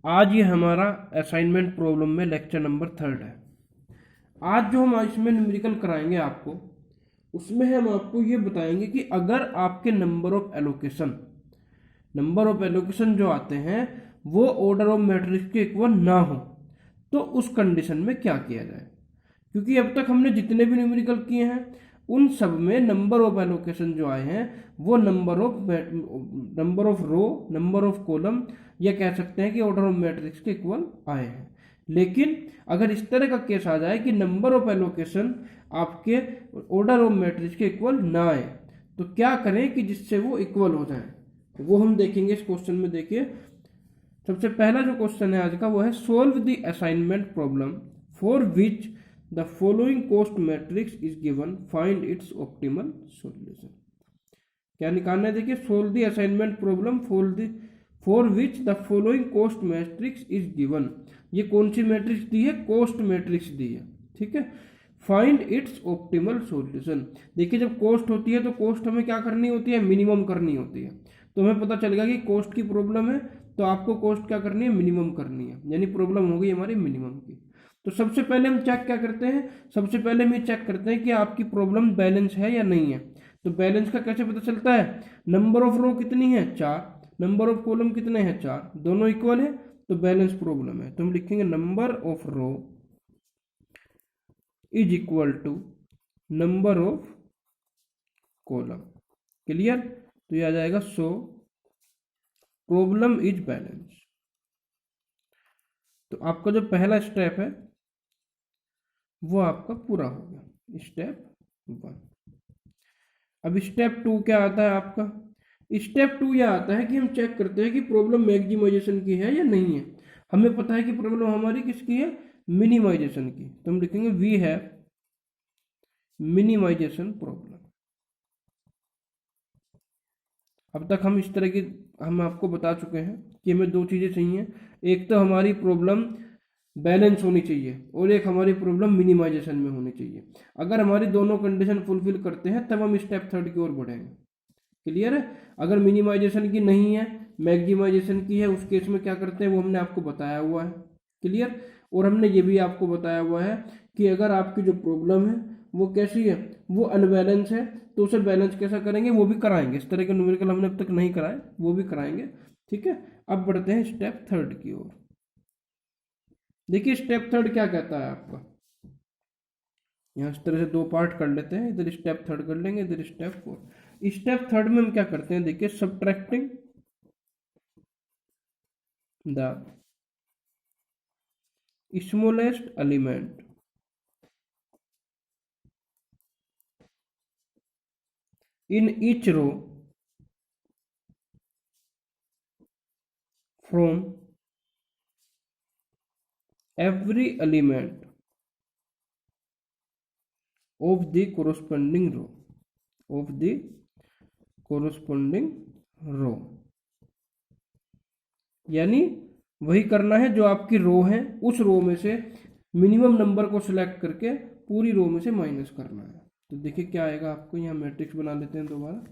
आज ये हमारा असाइनमेंट प्रॉब्लम में लेक्चर नंबर 3 है। आज जो हम इसमें न्यूमेरिकल कराएंगे आपको, उसमें हम आपको ये बताएंगे कि अगर आपके नंबर ऑफ एलोकेशन जो आते हैं वो ऑर्डर ऑफ मैट्रिक्स के इक्वल ना हो, तो उस कंडीशन में क्या किया जाए। क्योंकि अब तक हमने जितने भी न्यूमेरिकल किए हैं उन सब में नंबर ऑफ एलोकेशन जो आए हैं वो number of row, number of column, या कह सकते हैं कि ऑर्डर ऑफ मैट्रिक्स के इक्वल आए हैं। लेकिन अगर इस तरह का केस आ जाए कि नंबर ऑफ एलोकेशन आपके ऑर्डर ऑफ मैट्रिक्स के इक्वल ना आए, तो क्या करें कि जिससे वो इक्वल हो जाए, वो हम देखेंगे इस क्वेश्चन में। देखिए, सबसे पहला जो क्वेश्चन है आज का वो है solve the assignment problem for which the following cost matrix is given, find its optimal solution. क्या निकालना है? देखिए, solve the assignment problem for which the following cost matrix is given. ये कौन सी मैट्रिक्स दी है? कोस्ट मैट्रिक्स दी है। ठीक है। Find its optimal solution. देखिए, जब कोस्ट होती है तो कोस्ट हमें क्या करनी होती है? मिनिमम करनी होती है। तो हमें पता चलेगा कि कोस्ट की प्रॉब्लम है तो आपको कोस्ट क्या करनी है? मिनिमम करनी है, यानी प्रॉब्लम होगी हमारी मिनिमम की। तो सबसे पहले हम चेक क्या करते हैं? सबसे पहले हम ये चेक करते हैं कि आपकी प्रॉब्लम बैलेंस है या नहीं है। तो बैलेंस का कैसे पता चलता है? नंबर ऑफ रो कितनी है? 4। नंबर ऑफ कॉलम कितने हैं? 4। दोनों इक्वल है तो बैलेंस प्रॉब्लम है। तो हम लिखेंगे number of row is equal to number of column. Clear? तो ये आ जाएगा सो प्रॉब्लम इज बैलेंस। तो आपका जो पहला स्टेप है वो आपका पूरा हो गया, स्टेप 1। अब स्टेप 2 क्या आता है आपका? स्टेप 2 यह आता है कि हम चेक करते हैं कि प्रॉब्लम मैक्सिमाइजेशन की है या नहीं है। हमें पता है कि प्रॉब्लम हमारी किसकी है? मिनिमाइजेशन की। तो हम लिखेंगे वी हैव मिनिमाइजेशन प्रॉब्लम। अब तक हम इस तरह की हम आपको बता चुके हैं कि हमें दो चीज़ें चाहिए। एक तो हमारी प्रॉब्लम बैलेंस होनी चाहिए और एक हमारी प्रॉब्लम मिनिमाइजेशन में होनी चाहिए। अगर हमारी दोनों कंडीशन फुलफिल करते हैं तब हम स्टेप 3 की ओर बढ़ेंगे। क्लियर है? अगर मिनिमाइजेशन की नहीं है, मैक्सिमाइजेशन की है, उस केस में क्या करते हैं वो हमने आपको बताया हुआ है। क्लियर? और हमने ये भी आपको बताया हुआ है कि अगर आपकी जो प्रॉब्लम है वो कैसी है? वो अनबैलेंस है, तो उसे बैलेंस कैसा करेंगे वो भी कराएंगे। इस तरह के न्यूमेरिकल हमने अब तक नहीं कराए, वो भी कराएंगे। ठीक है। अब बढ़ते हैं स्टेप 3 की ओर। देखिए, स्टेप 3 क्या कहता है आपका। यहाँ इस तरह से दो पार्ट कर लेते हैं, इधर स्टेप 3 कर लेंगे, इधर स्टेप 4। स्टेप 3 में हम क्या करते हैं? देखिए, subtracting the smallest element in each row from every element of the corresponding row। यानी वही करना है जो आपकी रो है, उस रो में से मिनिमम नंबर को सिलेक्ट करके पूरी रो में से माइनस करना है। तो देखिए क्या आएगा आपको। यहाँ मैट्रिक्स बना लेते हैं दोबारा।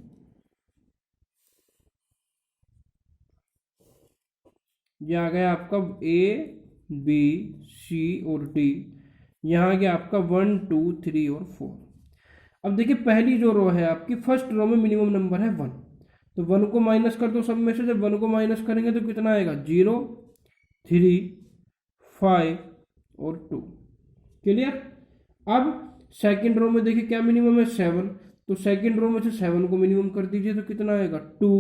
ये आ गया आपका A, B, C और D। यहाँ आ गया आपका 1, 2, 3 और 4। अब देखिए, पहली जो रो है आपकी, फर्स्ट रो में मिनिमम नंबर है 1, तो 1 को माइनस कर दो सब में से। जब 1 को माइनस करेंगे तो कितना आएगा? 0, 3, 5 और 2। क्लियर? अब सेकंड रो में देखिए क्या मिनिमम है? 7। तो सेकंड रो में से 7 को मिनिमम कर दीजिए तो कितना आएगा? 2,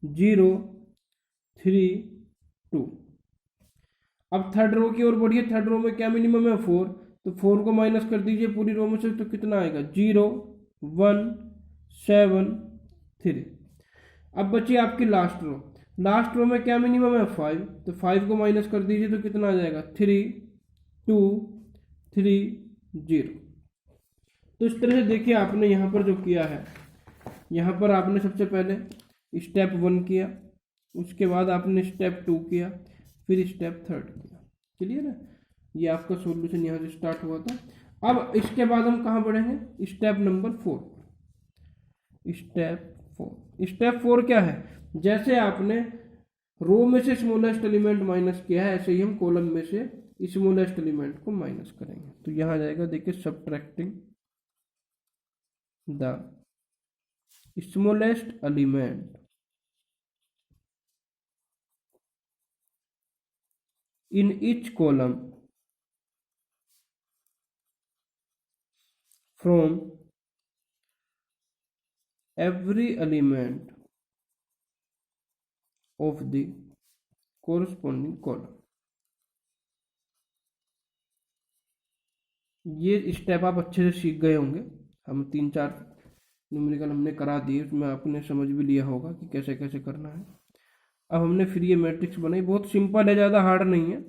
0, 3, 2। अब थर्ड रो की ओर बढ़िए। थर्ड रो में क्या मिनिमम है? 4। तो 4 को माइनस कर दीजिए पूरी रो में से तो कितना आएगा? 0, 1, 7, 3। अब बची आपकी लास्ट रो। लास्ट रो में क्या मिनिमम है? 5। तो 5 को माइनस कर दीजिए तो कितना आ जाएगा? 3, 2, 3, 0। तो इस तरह से देखिए आपने यहाँ पर जो किया है, यहाँ पर आपने सबसे पहले स्टेप 1 किया, उसके बाद आपने स्टेप 2 किया, फिर स्टेप 3 किया। क्लियर है? ये आपका सॉल्यूशन यहाँ से स्टार्ट हुआ था। अब इसके बाद हम कहाँ बढ़ेंगे? Step number 4। स्टेप 4 क्या है? जैसे आपने रो में से स्मॉलेस्ट एलिमेंट माइनस किया है, ऐसे ही हम कॉलम में से स्मॉलेस्ट एलिमेंट को माइनस करेंगे। तो यहाँ आ जाएगा, देखिए, subtracting the smallest element in each column from every element of the corresponding column। ये स्टेप आप अच्छे से सीख गए होंगे। हम 3-4 न्यूमेरिकल हमने करा दिए, उसमें आपने समझ भी लिया होगा कि कैसे कैसे करना है। अब हमने फिर ये मैट्रिक्स बनाई, बहुत सिंपल है, ज़्यादा हार्ड नहीं है,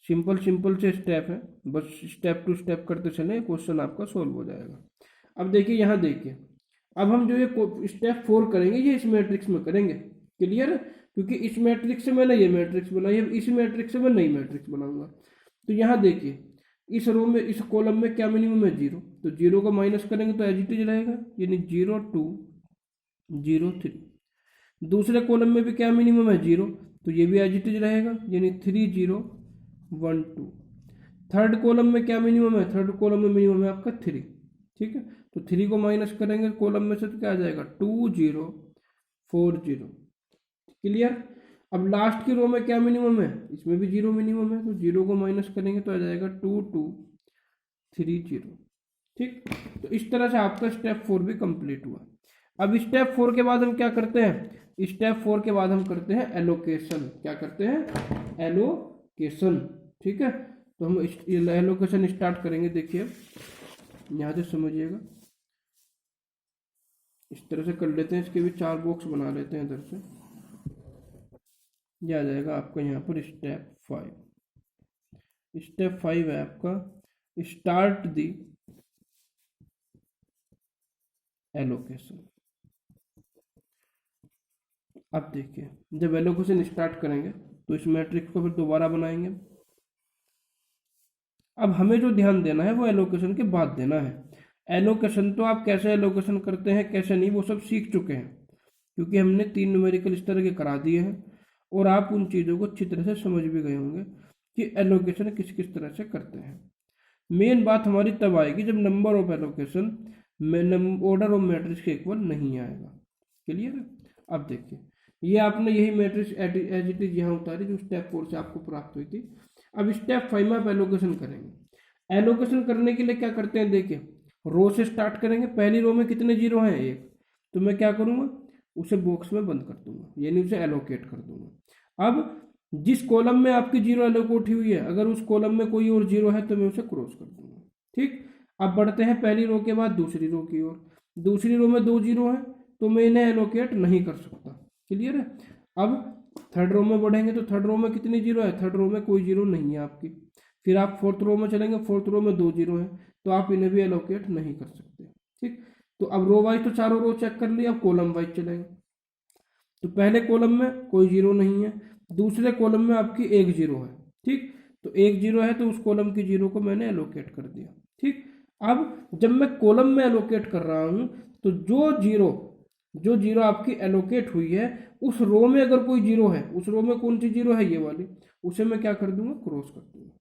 सिंपल सिंपल से स्टेप है, बस स्टेप टू स्टेप करते चले, क्वेश्चन आपका सोल्व हो जाएगा। अब देखिए, यहाँ देखिए, अब हम जो ये स्टेप 4 करेंगे ये इस मैट्रिक्स में करेंगे। क्लियर है? क्योंकि इस मैट्रिक्स से मैंने ये मैट्रिक्स बनाई है, इस मैट्रिक्स से मैं नई मैट्रिक्स बनाऊंगा। तो यहाँ देखिए, इस रो में, इस कॉलम में क्या मिनिमम है? 0। तो 0 को माइनस करेंगे तो एज इट इज रहेगा, यानी 0 2 0 3। दूसरे कॉलम में भी क्या मिनिमम है? 0, तो ये भी एज इट इज रहेगा, यानी 3 0 1 2। थर्ड कॉलम में क्या मिनिमम है? थर्ड कॉलम में मिनिमम है आपका 3। ठीक है, तो 3 को माइनस करेंगे कॉलम में से तो क्या आ जाएगा? 2 0 4 0। क्लियर? अब लास्ट की रो में क्या मिनिमम है? इसमें भी 0 मिनिमम है, तो 0 को माइनस करेंगे तो आ जाएगा 2 2 3 0। ठीक, तो इस तरह से आपका स्टेप 4 भी कंप्लीट हुआ। अब स्टेप 4 के बाद हम क्या करते हैं? स्टेप 4 के बाद हम करते हैं एलोकेशन। क्या करते हैं? एलोकेशन। ठीक है, तो हम एलोकेशन स्टार्ट करेंगे। देखिए, यहाँ से समझिएगा, इस तरह से कर लेते हैं, इसके भी 4 बॉक्स बना लेते हैं इधर से। यह आ जाएगा आपका यहाँ पर स्टेप 5। स्टेप 5 है आपका स्टार्ट दी एलोकेशन। अब देखिए, जब एलोकेशन स्टार्ट करेंगे तो इस मैट्रिक्स को फिर दोबारा बनाएंगे। अब हमें जो ध्यान देना है वो एलोकेशन के बाद देना है। एलोकेशन तो आप कैसे एलोकेशन करते हैं, कैसे नहीं, वो सब सीख चुके हैं, क्योंकि हमने 3 न्यूमेरिकल इस तरह के करा दिए हैं, और आप उन चीज़ों को अच्छी तरह से समझ भी गए होंगे कि एलोकेशन किस किस तरह से करते हैं। मेन बात हमारी तब आएगी जब नंबर ऑफ एलोकेशन में ऑर्डर ऑफ मैट्रिक्स के इक्वल नहीं आएगा। क्लियर है? अब देखिए, ये आपने यही मैट्रिक्स एज इट इज यहाँ उतारी जो स्टेप 4 से आपको प्राप्त हुई थी। अब स्टेप 5 में आप एलोकेशन करेंगे। एलोकेशन करने के लिए क्या करते हैं? देखिए, रो से स्टार्ट करेंगे। पहली रो में कितने जीरो हैं? 1। तो मैं क्या करूँगा? उसे बॉक्स में बंद कर दूंगा, यानी उसे एलोकेट कर दूंगा। अब जिस कॉलम में आपकी 0 एलोकेट हुई है, अगर उस कॉलम में कोई और 0 है तो मैं उसे क्रॉस कर दूंगा। ठीक, अब बढ़ते हैं पहली रो के बाद दूसरी रो की ओर। दूसरी रो में 2 0 है, तो मैं इन्हें एलोकेट नहीं कर सकता। क्लियर है? अब थर्ड रो में बढ़ेंगे तो थर्ड रो में कितनी 0 है? थर्ड रो में कोई 0 नहीं है आपकी। फिर आप फोर्थ रो में चलेंगे, फोर्थ रो में 2 0 है, तो आप इन्हें भी एलोकेट नहीं कर सकते। ठीक, तो अब रो वाइज तो चारों रो चेक कर लिया, अब कॉलम वाइज चलेंगे। तो पहले कॉलम में कोई 0 नहीं है, दूसरे कॉलम में आपकी 1 0 है। ठीक, तो 1 0 है तो उस कॉलम की 0 को मैंने एलोकेट कर दिया। ठीक, अब जब मैं कॉलम में एलोकेट कर रहा हूं तो जो जीरो आपकी एलोकेट हुई है, उस रो में अगर कोई 0 है, उस रो में कौन सी 0 है? ये वाली, उसे मैं क्या कर दूंगा? क्रॉस कर दूंगा।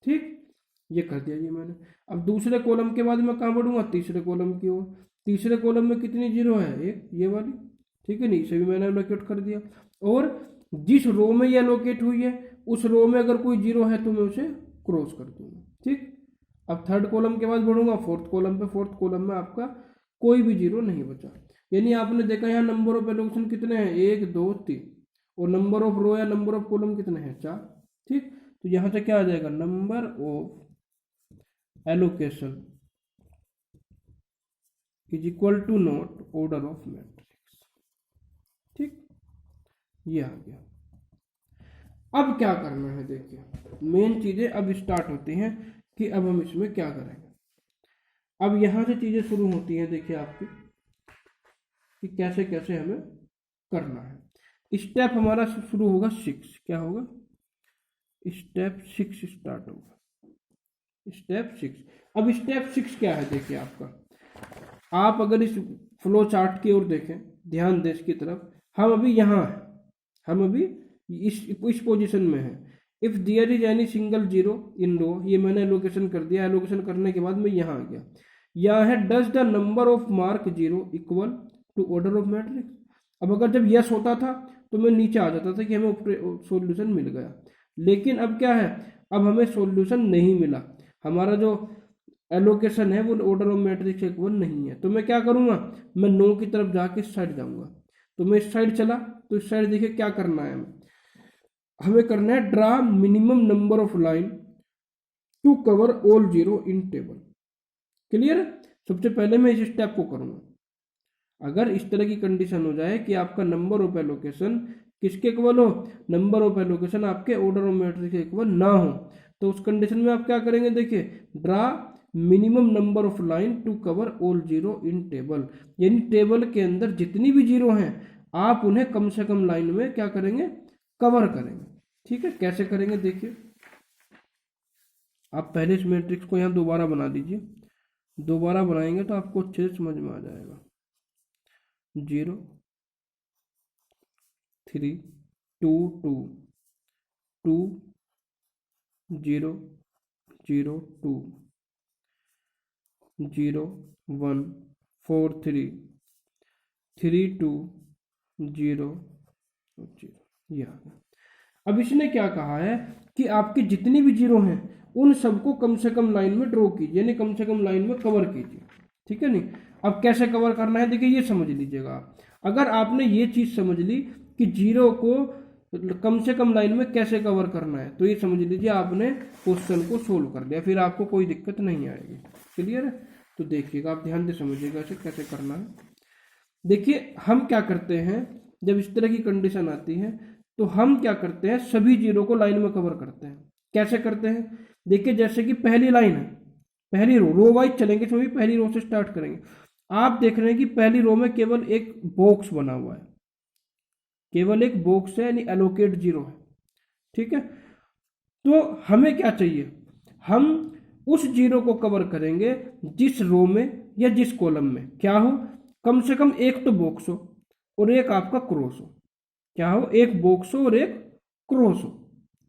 ठीक, ये कर दिया जी मैंने। अब दूसरे कॉलम के बाद मैं कहाँ बढ़ूंगा? तीसरे कॉलम की ओर। तीसरे कॉलम में कितनी 0 है? 1, ये वाली। ठीक है, नहीं, इसे भी मैंने एलोकेट कर दिया। और जिस रो में ये एलोकेट हुई है, उस रो में अगर कोई 0 है तो मैं उसे क्रॉस कर दूंगा। ठीक, अब थर्ड कॉलम के बाद बढ़ूंगा फोर्थ कॉलम पे। फोर्थ कॉलम में आपका कोई भी 0 नहीं बचा, यानी आपने देखा यहाँ नंबर ऑफ एलोकेशन कितने हैं? 1 2 3, और नंबर ऑफ रो या नंबर ऑफ कॉलम कितने हैं? 4। ठीक, तो यहाँ से क्या आ जाएगा? Number of allocation is equal to not order of matrix. ठीक, ये आ गया। अब क्या करना है? देखिए, मेन चीजें अब स्टार्ट होती हैं कि अब हम इसमें क्या करेंगे। अब यहां से चीजें शुरू होती हैं, देखिए आपकी, कि कैसे कैसे हमें करना है। स्टेप हमारा शुरू होगा 6। क्या होगा? स्टेप 6 स्टार्ट होगा। स्टेप 6। अब स्टेप 6 क्या है? देखिए आपका, आप अगर इस फ्लो चार्ट की ओर देखें, ध्यान दें इसकी तरफ, हम अभी यहाँ हैं, हम अभी इस पोजीशन में है। If there is any single zero in row, ये मैंने एलोकेशन कर दिया। एलोकेशन करने के बाद मैं यहाँ आ गया। यहाँ है does the number of mark zero equal to order of matrix. अब अगर जब यस होता था तो मैं नीचे आ जाता था कि हमें सॉल्यूशन मिल गया, लेकिन अब क्या है, अब हमें सॉल्यूशन नहीं मिला। हमारा जो एलोकेशन है वो ऑर्डर ऑफ मैट्रिक्स इक्वल नहीं है। तो मैं क्या करूँगा, मैं नो की तरफ जाके इस साइड जाऊँगा। तो मैं इस साइड चला तो इस साइड देखिए क्या करना है, हमें करना है draw minimum number of line to cover all zero in table. Clear है? सबसे पहले मैं इस स्टेप को करूँगा। अगर इस तरह की कंडीशन हो जाए कि आपका नंबर ऑफ एलोकेशन किसके इक्वल हो, नंबर ऑफ एलोकेशन आपके ऑर्डर ऑफ मैट्रिक्स के इक्वल ना हो, तो उस कंडीशन में आप क्या करेंगे, देखिए draw minimum number of line to cover all zero in table. यानी टेबल के अंदर जितनी भी जीरो हैं आप उन्हें कम से कम लाइन में क्या करेंगे, कवर करेंगे। ठीक है, कैसे करेंगे देखिए। आप पहले इस मैट्रिक्स को यहाँ दोबारा बना दीजिए। दोबारा बनाएंगे तो आपको अच्छे से समझ में आ जाएगा। 0 3 2 2 2 0 0 2 0 1 4 3 3 2 0 0। ये आ गया। अब इसने क्या कहा है कि आपके जितनी भी जीरो हैं उन सबको कम से कम लाइन में ड्रॉ कीजिए, यानी कम से कम लाइन में कवर कीजिए। ठीक है नहीं? अब कैसे कवर करना है देखिए, ये समझ लीजिएगा आप। अगर आपने ये चीज़ समझ ली कि जीरो को कम से कम लाइन में कैसे कवर करना है, तो ये समझ लीजिए आपने क्वेश्चन को सोल्व कर लिया, फिर आपको कोई दिक्कत नहीं आएगी। क्लियर है? तो देखिएगा, आप ध्यान से समझिएगा इसे कैसे करना है। देखिए हम क्या करते हैं, जब इस तरह की कंडीशन आती है तो हम क्या करते हैं, सभी जीरो को लाइन में कवर करते हैं। कैसे करते हैं देखिए, जैसे कि पहली लाइन है, पहली रो वाइज चलेंगे, तो भी पहली रो से स्टार्ट करेंगे। आप देख रहे हैं कि पहली रो में केवल एक बॉक्स बना हुआ है, केवल एक बॉक्स है, यानी एलोकेट जीरो है। ठीक है, तो हमें क्या चाहिए, हम उस जीरो को कवर करेंगे जिस रो में या जिस कॉलम में क्या हो, कम से कम एक तो बॉक्स हो और एक आपका क्रॉस हो। क्या हो, एक बॉक्स हो और एक क्रॉस हो।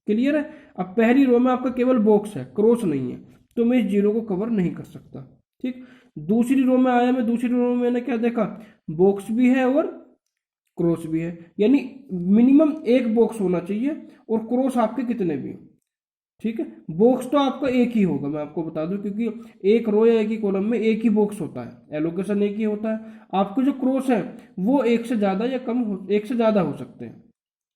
क्लियर है? अब पहली रो में आपका केवल बॉक्स है, क्रॉस नहीं है, तो मैं इस जीरो को कवर नहीं कर सकता। ठीक, दूसरी रो में आया मैं, दूसरी रो में मैंने क्या देखा, बॉक्स भी है और क्रॉस भी है, यानी मिनिमम एक बॉक्स होना चाहिए और क्रॉस आपके कितने भी हो। ठीक है, बॉक्स तो आपका एक ही होगा, मैं आपको बता दूं, क्योंकि एक रो या एक ही कॉलम में एक ही बॉक्स होता है, एलोकेशन एक ही होता है। आपके जो क्रॉस है वो एक से ज़्यादा या कम हो, एक से ज़्यादा हो सकते हैं।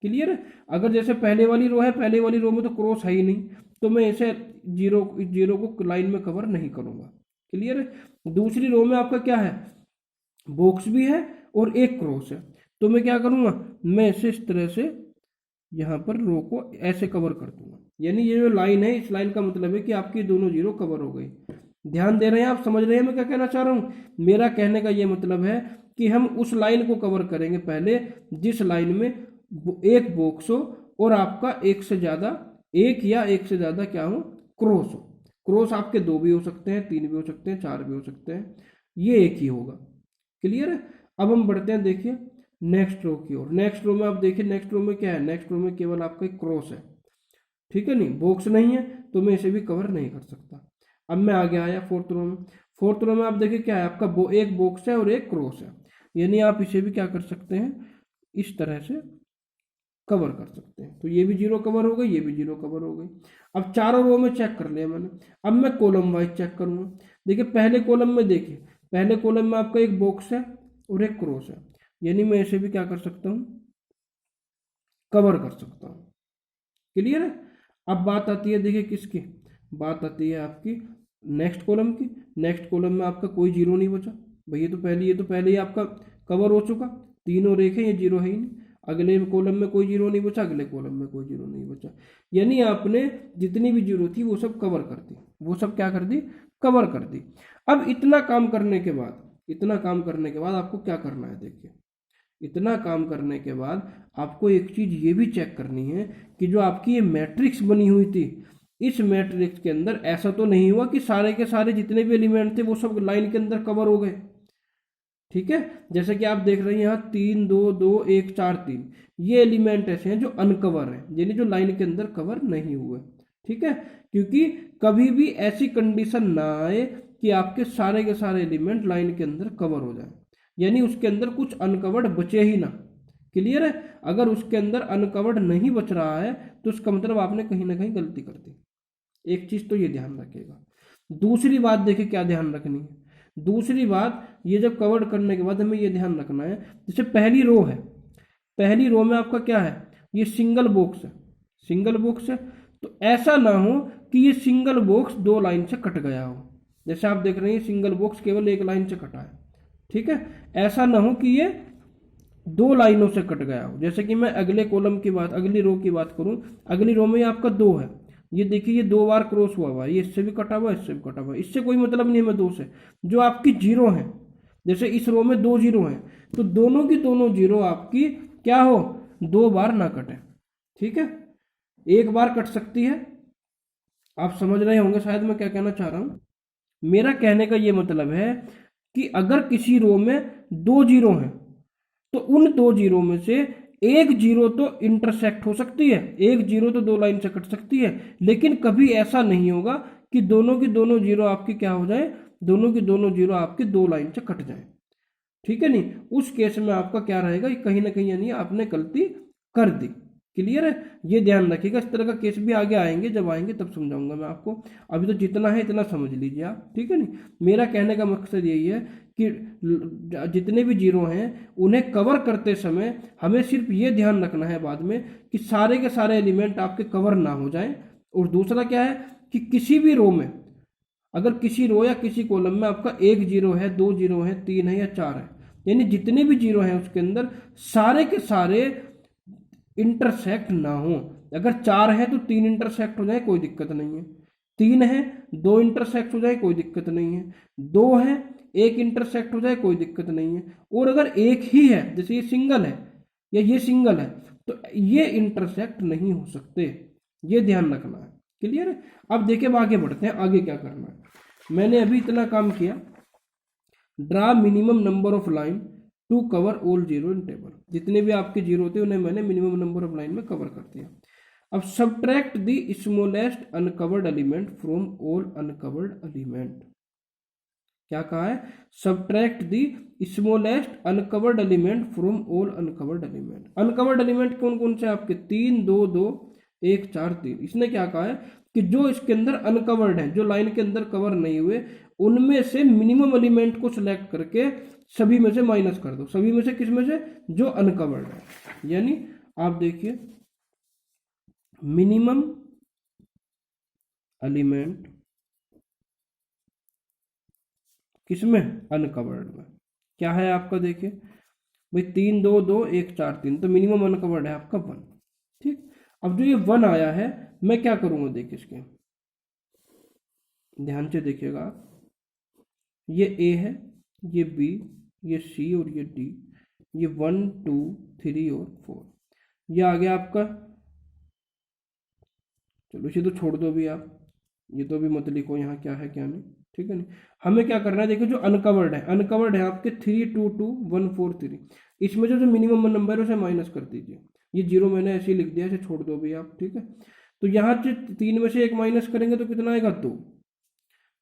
क्लियर है? अगर जैसे पहले वाली रो है, पहले वाली रो में तो क्रॉस है ही नहीं, तो मैं इसे जीरो को लाइन में कवर नहीं करूँगा। क्लियर है? दूसरी रो में आपका क्या है, बॉक्स भी है और एक क्रॉस है, तो मैं क्या करूँगा, मैं इसे इस तरह से यहाँ पर रो को ऐसे कवर कर दूंगा। यानी ये जो लाइन है, इस लाइन का मतलब है कि आपकी दोनों जीरो कवर हो गई। ध्यान दे रहे हैं आप, समझ रहे हैं मैं क्या कहना चाह रहा हूँ। मेरा कहने का ये मतलब है कि हम उस लाइन को कवर करेंगे पहले जिस लाइन में एक बॉक्स हो और आपका एक से ज़्यादा, एक या एक से ज़्यादा क्या हो, क्रॉस हो। क्रॉस आपके दो भी हो सकते हैं, तीन भी हो सकते हैं, चार भी हो सकते हैं, ये एक ही होगा। क्लियर है? अब हम बढ़ते हैं देखिए नेक्स्ट रो की ओर। नेक्स्ट रो में आप देखिए, नेक्स्ट रो में क्या है, नेक्स्ट रो में केवल आपका एक क्रॉस है। ठीक है नहीं, बॉक्स नहीं है, तो मैं इसे भी कवर नहीं कर सकता। अब मैं आगे आया फोर्थ रो में। फोर्थ रो में आप देखिए क्या है, आपका एक बॉक्स है और एक क्रॉस है, यानी आप इसे भी क्या कर सकते हैं, इस तरह से कवर कर सकते हैं। तो ये भी जीरो कवर हो गई, ये भी जीरो कवर हो गई। अब चारों रो में चेक कर लिया मैंने, अब मैं कॉलम वाइज चेक करूंगा। देखिए पहले कॉलम में, देखिए पहले कॉलम में आपका एक बॉक्स है और एक क्रॉस है, यानी मैं इसे भी क्या कर सकता हूँ, कवर कर सकता हूँ। क्लियर है? अब बात आती है देखिए किसकी, बात आती है आपकी नेक्स्ट कॉलम की। नेक्स्ट कॉलम में आपका कोई जीरो नहीं बचा भाई, ये तो पहले ही आपका कवर हो चुका, तीनों रेखे, ये जीरो है ही नहीं। अगले कॉलम में कोई जीरो नहीं बचा, अगले कॉलम में कोई जीरो नहीं बचा, यानी आपने जितनी भी जीरो थी वो सब कवर कर दी, वो सब क्या कर दी, कवर कर दी। अब इतना काम करने के बाद, इतना काम करने के बाद आपको क्या करना है, देखिए इतना काम करने के बाद आपको एक चीज ये भी चेक करनी है कि जो आपकी ये मैट्रिक्स बनी हुई थी, इस मैट्रिक्स के अंदर ऐसा तो नहीं हुआ कि सारे के सारे जितने भी एलिमेंट थे वो सब लाइन के अंदर कवर हो गए। ठीक है, जैसे कि आप देख रहे हैं यहाँ 3 2 2 1 4 3, ये एलिमेंट ऐसे हैं जो अनकवर हैं, यानी जो लाइन के अंदर कवर नहीं हुए। ठीक है, क्योंकि कभी भी ऐसी कंडीशन ना आए कि आपके सारे के सारे एलिमेंट लाइन के अंदर कवर हो जाए, यानी उसके अंदर कुछ अनकवर्ड बचे ही ना। क्लियर है, अगर उसके अंदर अनकवर्ड नहीं बच रहा है तो उसका मतलब आपने कहीं ना कहीं गलती कर दी। एक चीज तो ये ध्यान रखिएगा। दूसरी बात देखिए क्या ध्यान रखनी है, दूसरी बात ये जब कवर्ड करने के बाद हमें ये ध्यान रखना है, जैसे पहली रो है, पहली रो में आपका क्या है, ये सिंगल बॉक्स है, सिंगल बॉक्स है, तो ऐसा ना हो कि ये सिंगल बॉक्स दो लाइन से कट गया हो। जैसे आप देख रहे हैं सिंगल बॉक्स केवल एक लाइन से कटा है। ठीक है, ऐसा ना हो कि ये दो लाइनों से कट गया हो। जैसे कि मैं अगले कॉलम की बात, अगली रो की बात करूं, अगली रो में आपका 2 है, ये देखिए ये 2 बार क्रॉस हुआ है, ये इससे भी कटा हुआ है, इससे भी कटा हुआ है, इससे कोई मतलब नहीं है हमें 2 से। जो आपकी जीरो है, जैसे इस रो में 2 जीरो हैं, तो दोनों की दोनों जीरो आपकी क्या हो, 2 बार ना कटे। ठीक है, एक बार कट सकती है। आप समझ रहे होंगे शायद मैं क्या कहना चाह रहा हूं। मेरा कहने का ये मतलब है कि अगर किसी रो में 2 जीरो हैं तो उन 2 जीरो में से एक जीरो तो इंटरसेक्ट हो सकती है, एक जीरो तो दो लाइन से कट सकती है, लेकिन कभी ऐसा नहीं होगा कि दोनों की दोनों जीरो आपकी क्या हो जाए, दोनों की दोनों जीरो आपकी दो लाइन से कट जाए। ठीक है, नहीं उस केस में आपका क्या रहेगा, कहीं ना कहीं यानी आपने गलती कर दी। क्लियर है, ये ध्यान रखिएगा। इस तरह का केस भी आगे आएंगे, जब आएंगे तब समझाऊंगा मैं आपको, अभी तो जितना है इतना समझ लीजिए आप। ठीक है, नहीं मेरा कहने का मकसद यही है कि जितने भी जीरो हैं उन्हें कवर करते समय हमें सिर्फ ये ध्यान रखना है बाद में कि सारे के सारे एलिमेंट आपके कवर ना हो जाएं। और दूसरा क्या है कि किसी भी रो में, अगर किसी रो या किसी कॉलम में आपका एक जीरो है, 2 जीरो है, 3 है या 4 है, यानी जितने भी जीरो हैं उसके अंदर सारे के सारे इंटरसेक्ट ना हो। अगर 4 है तो 3 इंटरसेक्ट हो जाए कोई दिक्कत नहीं है, 3 है 2 इंटरसेक्ट हो जाए कोई दिक्कत नहीं है, 2 है 1 इंटरसेक्ट हो जाए कोई दिक्कत नहीं है, और अगर एक ही है, जैसे ये सिंगल है या ये सिंगल है, तो ये इंटरसेक्ट नहीं हो सकते, ये ध्यान रखना है। क्लियर है, अब देखिए आगे बढ़ते हैं, आगे क्या करना है। मैंने अभी इतना काम किया, draw minimum number of line to cover all zero in table, जितने भी आपके जीरो थे उन्हें मैंने मिनिमम नंबर ऑफ लाइन में कवर कर दिया। अब subtract the smallest uncovered element from all uncovered element, क्या कहा है, subtract the smallest uncovered element from all uncovered element. Uncovered element कौन कौन से आपके, 3 2 2 1 4 3। इसने क्या कहा है कि जो इसके अंदर अनकवर्ड है, जो लाइन के अंदर कवर नहीं हुए, उनमें से मिनिमम एलिमेंट को सिलेक्ट करके सभी में से माइनस कर दो। सभी में से किस में से, जो अनकवर्ड है। यानी आप देखिए मिनिमम एलिमेंट किसमें, अनकवर्ड में। क्या है आपका, देखिए भाई 3 2 2 1 4 3, तो मिनिमम अनकवर्ड है आपका 1। ठीक, अब जो ये 1 आया है मैं क्या करूंगा, देखिए इसके ध्यान से देखिएगा आप, ये ए है, ये बी, ये सी और ये डी, ये 1 2 3 और 4, ये आ गया आपका। चलो इसे तो छोड़ दो भी आप, ये तो भी मत लिखो यहाँ क्या है क्या नहीं। ठीक है, नहीं हमें क्या करना है, देखो जो अनकवर्ड है, अनकवर्ड है आपके 3 2 2 1 4 3, इसमें जो मिनिमम नंबर है उसे माइनस कर दीजिए। ये जीरो मैंने ऐसे ही लिख दिया, इसे छोड़ दो भी आप। ठीक है, तो यहाँ से 3 में से 1 माइनस करेंगे तो कितना आएगा, 2,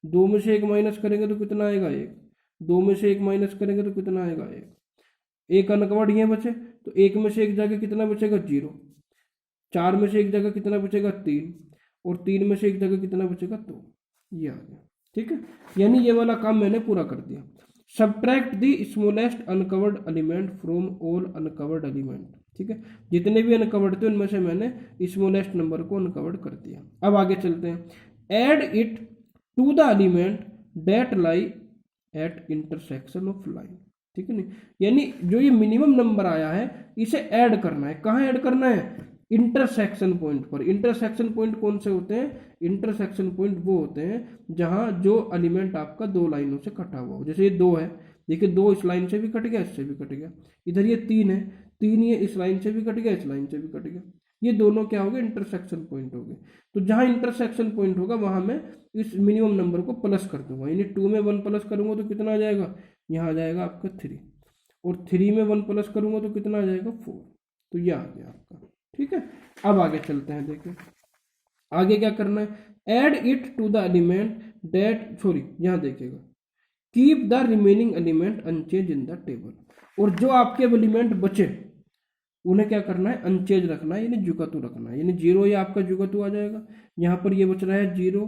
2 में से 1 माइनस करेंगे तो कितना आएगा, 1, 2 में से 1 माइनस करेंगे तो कितना आएगा, 1, एक अनकवर्ड ये बचे, तो 1 में से 1 जगह कितना बचेगा, 0, 4 में से 1 जगह कितना बचेगा, 3, और 3 में से 1 जगह कितना बचेगा, 2, ये आ गया। ठीक है, यानी ये वाला काम मैंने पूरा कर दिया। Subtract the smallest uncovered element from all uncovered element. ठीक है, जितने भी अनकवर्ड थे उनमें से मैंने स्मॉलेस्ट नंबर को अनकवर्ड कर दिया। अब आगे चलते हैं, add it to the element that lie at intersection of line. ठीक है, नहीं यानी जो ये मिनिमम नंबर आया है इसे ऐड करना है। कहाँ ऐड करना है, इंटरसेक्शन पॉइंट पर। इंटरसेक्शन पॉइंट कौन से होते हैं, इंटरसेक्शन पॉइंट वो होते हैं जहां जो एलिमेंट आपका दो लाइनों से कटा हुआ हो। जैसे ये 2 है, देखिए 2 इस लाइन से भी कट गया, इससे भी कट गया। इधर ये 3 है, 3 ये इस लाइन से भी कट गया, इस लाइन से भी कट गया। ये दोनों क्या हो गए, इंटरसेक्शन पॉइंट हो गए। तो जहां इंटरसेक्शन पॉइंट होगा वहां मैं इस मिनिमम नंबर को प्लस कर दूंगा, यानी 2 में 1 प्लस करूंगा तो कितना आ जाएगा, यहाँ आ जाएगा आपका 3, और 3 में 1 प्लस करूँगा तो कितना आ जाएगा 4। तो ये आ गया आपका। ठीक है, अब आगे चलते हैं। देखिए आगे क्या करना है, add it to the element that, sorry यहाँ देखिएगा, keep the remaining element unchange in the table. और जो आपके एलिमेंट बचे उन्हें क्या करना है, अनचेंज रखना है, यानी जुगतु रखना है, यानी 0 ये आपका जुगतु आ जाएगा। यहाँ पर ये बच रहा है 0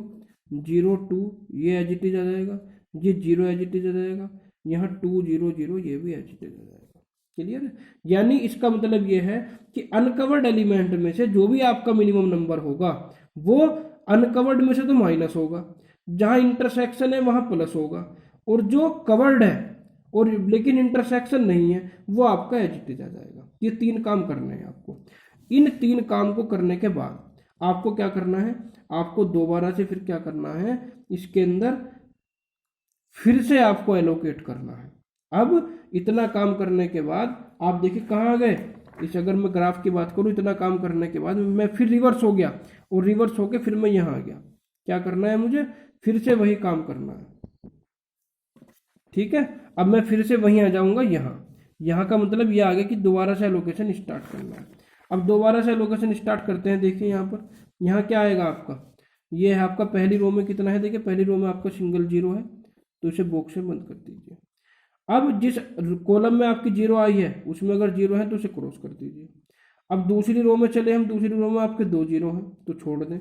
0 2, ये एज इट इज आ जाएगा, ये 0 एज इट इज आ जाएगा, यहाँ 2 0 0 ये भी एज इट इज आ जाएगा। क्लियर है, यानी इसका मतलब ये है कि अनकवर्ड एलिमेंट में से जो भी आपका मिनिमम नंबर होगा वो अनकवर्ड में से तो माइनस होगा, जहां इंटरसेक्शन है वहां प्लस होगा, और जो कवर्ड है और लेकिन इंटरसेक्शन नहीं है वो आपका एज इट इज आ जाएगा। ये 3 काम करने हैं आपको। इन 3 काम को करने के बाद आपको क्या करना है, आपको दोबारा से फिर क्या करना है, इसके अंदर फिर से आपको एलोकेट करना है। अब इतना काम करने के बाद आप देखिए कहाँ आ गए, इस अगर मैं ग्राफ की बात करूँ, इतना काम करने के बाद मैं फिर रिवर्स हो गया, और रिवर्स होके फिर मैं यहाँ आ गया। क्या करना है मुझे, फिर से वही काम करना है। ठीक है, अब मैं फिर से वहीं आ जाऊंगा यहाँ का मतलब ये आ गया कि दोबारा से एलोकेशन स्टार्ट करना है। अब दोबारा से एलोकेशन स्टार्ट करते हैं। देखिए यहाँ पर, यहाँ क्या आएगा आपका, ये है आपका पहली रो में कितना है, देखिए पहली रो में आपका सिंगल 0 है, तो इसे बॉक्स में बंद कर दीजिए। अब जिस कॉलम में आपकी 0 आई है उसमें अगर 0 है तो उसे क्रॉस कर दीजिए। अब दूसरी रो में चले हम, दूसरी रो में आपके 2 0 हैं तो छोड़ दें।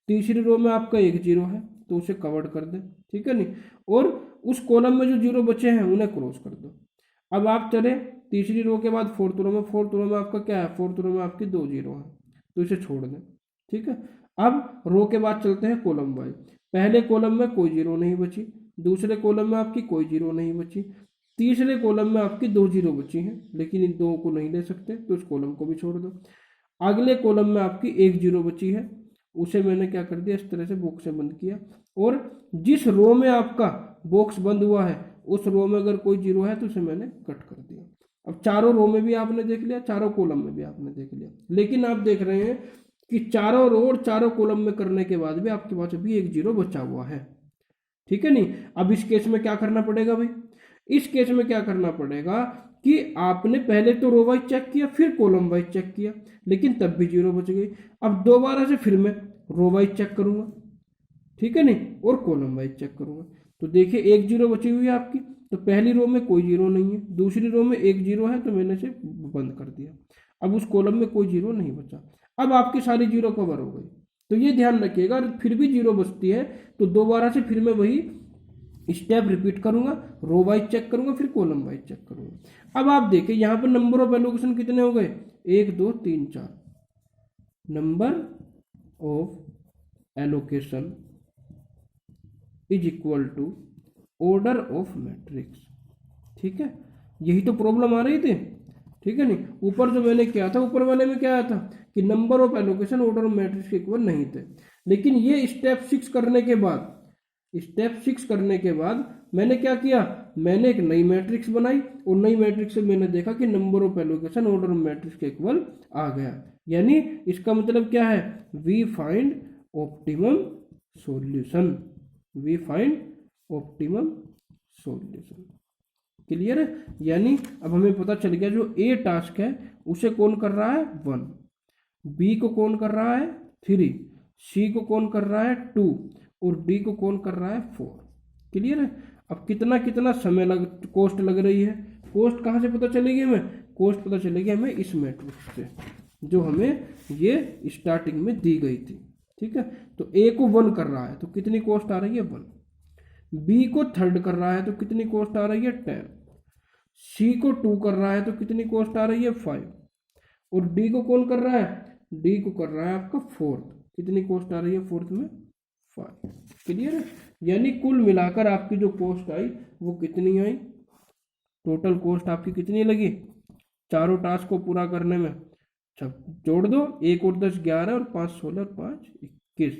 तीसरी रो में आपका 1 0 है तो उसे कवर्ड कर दें। ठीक है नहीं, और उस कॉलम में जो 0 बचे हैं उन्हें क्रॉस कर दो। अब आप चले तीसरी रो के बाद फोर्थ रो में, फोर्थ रो में आपका क्या है, फोर्थ रो में आपकी 2 0 है तो इसे छोड़ दें। ठीक है, अब रो के बाद चलते हैं कॉलम वाइज। पहले कॉलम में कोई 0 नहीं बची, दूसरे कॉलम में आपकी कोई 0 नहीं बची, तीसरे कॉलम में आपकी 2 0 बची हैं, लेकिन इन 2 को नहीं ले सकते तो इस कॉलम को भी छोड़ दो। अगले कॉलम में आपकी 1 0 बची है, उसे मैंने क्या कर दिया, इस तरह से बॉक्स से बंद किया। और जिस रो में आपका बॉक्स बंद हुआ है उस रो में अगर कोई 0 है तो उसे मैंने कट कर दिया। अब चारों रो में भी आपने देख लिया, चारों कॉलम में भी आपने देख लिया, लेकिन आप देख रहे हैं कि चारों रो और चारों कॉलम में करने के बाद भी आपके पास अभी 1 0 बचा हुआ है। ठीक है नहीं, अब इस केस में क्या करना पड़ेगा भाई, इस केस में क्या करना पड़ेगा कि आपने पहले तो रो वाइज चेक किया फिर कॉलम वाइज चेक किया, लेकिन तब भी 0 बच गई। अब दोबारा से फिर मैं रो वाइज चेक करूंगा, ठीक है नहीं, और कॉलम वाइज चेक करूंगा। तो देखिए 1 0 बची हुई है आपकी, तो पहली रो में कोई 0 नहीं है, दूसरी रो में 1 0 है तो मैंने इसे बंद कर दिया। अब उस कॉलम में कोई 0 नहीं बचा, अब आपकी सारी 0 कवर हो गई। तो ये ध्यान रखिएगा, फिर भी 0 बचती है तो दोबारा से फिर मैं वही स्टेप रिपीट करूंगा, रो वाइज चेक करूंगा फिर कॉलम वाइज चेक करूंगा। अब आप देखिए यहाँ पर नंबर ऑफ एलोकेशन कितने हो गए, 1 2 3 4। Number of allocation is equal to order of matrix. ठीक है, यही तो प्रॉब्लम आ रही थी। ठीक है नहीं, ऊपर जो मैंने किया था, ऊपर वाले में क्या आया था कि number of allocation order of matrix के इक्वल नहीं थे, लेकिन ये स्टेप 6 करने के बाद, स्टेप 6 करने के बाद मैंने क्या किया, मैंने एक नई मैट्रिक्स बनाई और नई मैट्रिक्स से मैंने देखा कि number of allocation order of matrix के इक्वल आ गया। यानी इसका मतलब क्या है, we find optimum solution, we find optimum solution. Clear है, यानी अब हमें पता चल गया जो ए टास्क है उसे कौन कर रहा है 1, बी को कौन कर रहा है 3, सी को कौन कर रहा है 2 और डी को कौन कर रहा है 4। क्लियर है, अब कितना कितना समय कॉस्ट लग रही है, कॉस्ट कहाँ से पता चलेगी हमें, कॉस्ट पता चलेगी हमें इस मैट्रिक्स से जो हमें ये स्टार्टिंग में दी गई थी। ठीक है, तो ए को 1 कर रहा है तो कितनी कॉस्ट आ रही है 1, बी को 3rd कर रहा है तो कितनी कॉस्ट आ रही है 10, सी को 2 कर रहा है तो कितनी कॉस्ट आ रही है 5, और डी को कौन कर रहा है, डी को कर रहा है आपका 4th, कितनी कॉस्ट आ रही है 4th में 5। क्लियर है, यानी कुल मिलाकर आपकी जो कॉस्ट आई वो कितनी आई, टोटल कॉस्ट आपकी कितनी लगी चारों टास्क को पूरा करने में। अच्छा जोड़ दो, 1 और 10 11 और 5 16 और 5 21।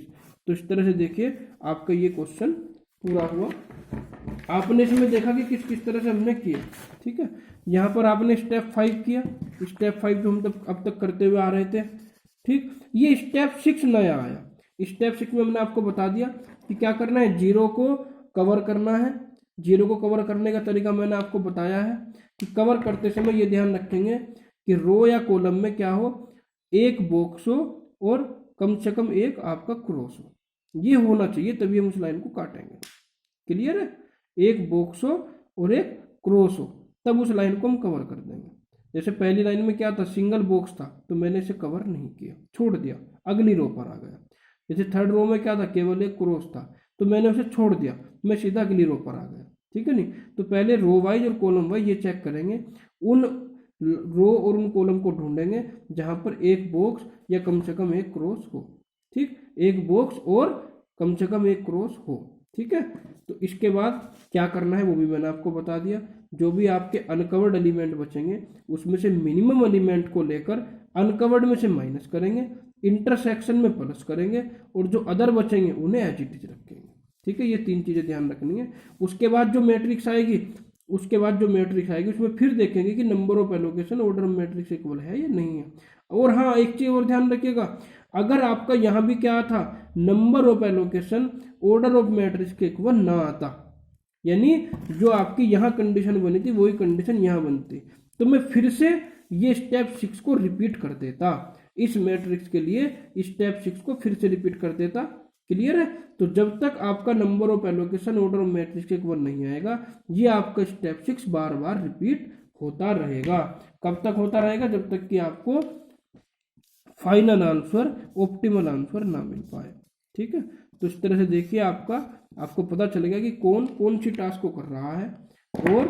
तो इस तरह से देखिए आपका ये क्वेश्चन पूरा हुआ। आपने इसमें देखा कि किस किस तरह से हमने किया। ठीक है, यहाँ पर आपने स्टेप 5 किया, स्टेप 5 जो हम अब तक करते हुए आ रहे थे। ठीक, ये स्टेप 6 नया आया। स्टेप 6 में हमने आपको बता दिया कि क्या करना है, 0 को कवर करना है, जीरो को कवर करने का तरीका मैंने आपको बताया है कि कवर करते समय ये ध्यान रखेंगे कि रो या कॉलम में क्या हो, एक बॉक्स हो और कम से कम एक आपका क्रॉस हो, ये होना चाहिए, तभी हम उस लाइन को काटेंगे। क्लियर है? एक बॉक्स हो और एक क्रॉस हो, तब उस लाइन को हम कवर कर देंगे। जैसे पहली लाइन में क्या था, सिंगल बॉक्स था तो मैंने इसे कवर नहीं किया, छोड़ दिया, अगली रो पर आ गया। जैसे थर्ड रो में क्या था, केवल एक क्रॉस था तो मैंने उसे छोड़ दिया, मैं सीधा अगली रो पर आ गया। ठीक है नहीं? तो पहले रो वाइज और कॉलम वाइज ये चेक करेंगे, उन रो और उन कॉलम को ढूंढेंगे जहां पर एक बॉक्स या कम से कम एक क्रॉस हो। ठीक, एक बॉक्स और कम से कम एक क्रॉस हो। ठीक है, तो इसके बाद क्या करना है वो भी मैंने आपको बता दिया। जो भी आपके अनकवर्ड एलिमेंट बचेंगे उसमें से मिनिमम एलिमेंट को लेकर अनकवर्ड में से माइनस करेंगे, इंटरसेक्शन में प्लस करेंगे, और जो अदर बचेंगे उन्हें एज इट इज रखेंगे। ठीक है, ये तीन चीजें ध्यान रखनी है। उसके बाद जो मैट्रिक्स आएगी उसमें फिर देखेंगे कि number of allocation order of matrix equal है या नहीं है। और हाँ, एक चीज और ध्यान रखिएगा, अगर आपका यहाँ भी क्या था, number of allocation order of matrix के इक्वल ना आता, यानी जो आपकी यहाँ कंडीशन बनी थी वही कंडीशन यहाँ बनती, तो मैं फिर से ये स्टेप 6 को रिपीट कर देता, इस मैट्रिक्स के लिए स्टेप 6 को फिर से रिपीट कर देता। क्लियर है? तो जब तक आपका number of allocation order of matrix के इक्वल नहीं आएगा, ये आपका स्टेप 6 बार बार रिपीट होता रहेगा। कब तक होता रहेगा? जब तक कि आपको फाइनल आंसर, ऑप्टिमल आंसर ना मिल पाए। ठीक है, तो इस तरह से देखिए आपको पता चलेगा कि कौन कौन सी टास्क को कर रहा है और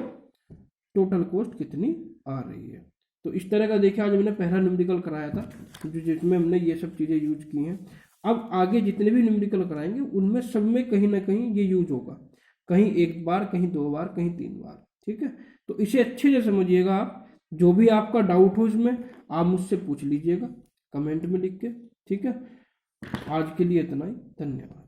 टोटल कॉस्ट कितनी आ रही है। तो इस तरह का देखिए आज मैंने पहला न्यूमेरिकल कराया था जिसमें हमने ये सब चीज़ें यूज की हैं। अब आगे जितने भी न्यूमेरिकल कराएंगे उनमें सब में कहीं ना कहीं ये यूज होगा, कहीं एक बार, कहीं दो बार, कहीं तीन बार। ठीक है, तो इसे अच्छे से समझिएगा आप। जो भी आपका डाउट हो इसमें आप मुझसे पूछ लीजिएगा कमेंट में लिख के। ठीक है, आज के लिए इतना ही, धन्यवाद।